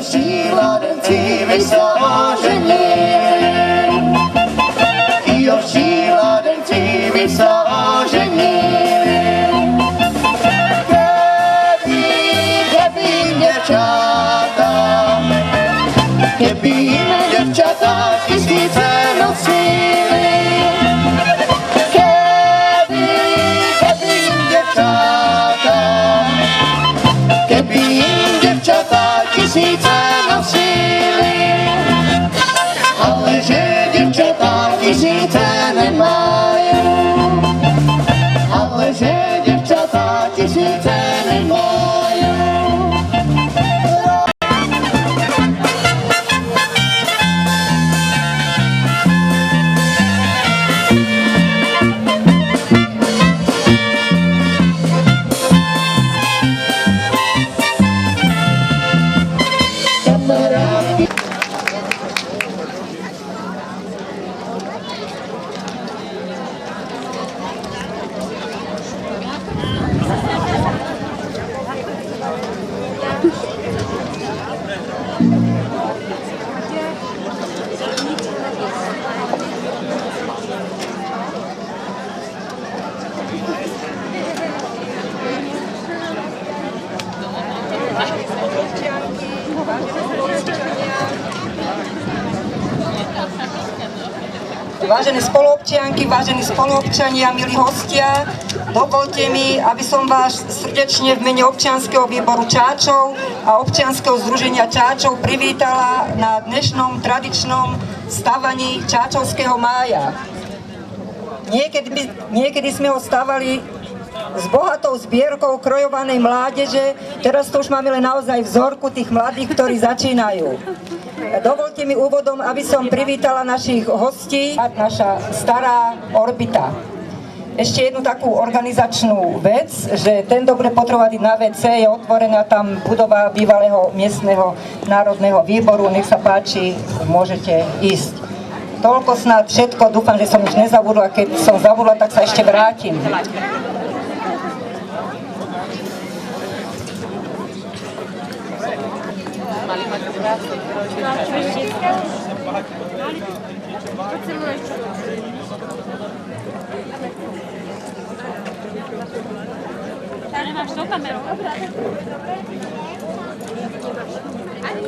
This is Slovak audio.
šílenci vysážení. Jo, šílenci vysážení. Keby děvčata, keby jim děvčata tisíce nosili. Keby jim děvčata, keby jim děvčata tisíce nosili. Ale že děvčata tisíce nemají, ale že děvčata tisíce nemají. Vážené spoluobčianky, vážení spoluobčania, milí hostia, dovolte mi, aby som vás srdečne v mene občianskeho výboru Čáčov a občianskeho združenia Čáčov privítala na dnešnom tradičnom stavaní Čáčovského mája. Niekedy sme ho stavali s bohatou zbierkou krojovanej mládeže, teraz to už máme len naozaj vzorku tých mladých, ktorí začínajú. Dovolte mi úvodom, aby som privítala našich hostí, naša stará Orbita. Ešte jednu takú organizačnú vec, že ten dobre potrebovať na WC, je otvorená tam budova bývalého miestneho národného výboru, nech sa páči, môžete ísť. Toľko snad všetko, dúfam, že som už nezabudla, keď som zabudla, tak sa ešte vrátim. Tady máš to kameru. Ani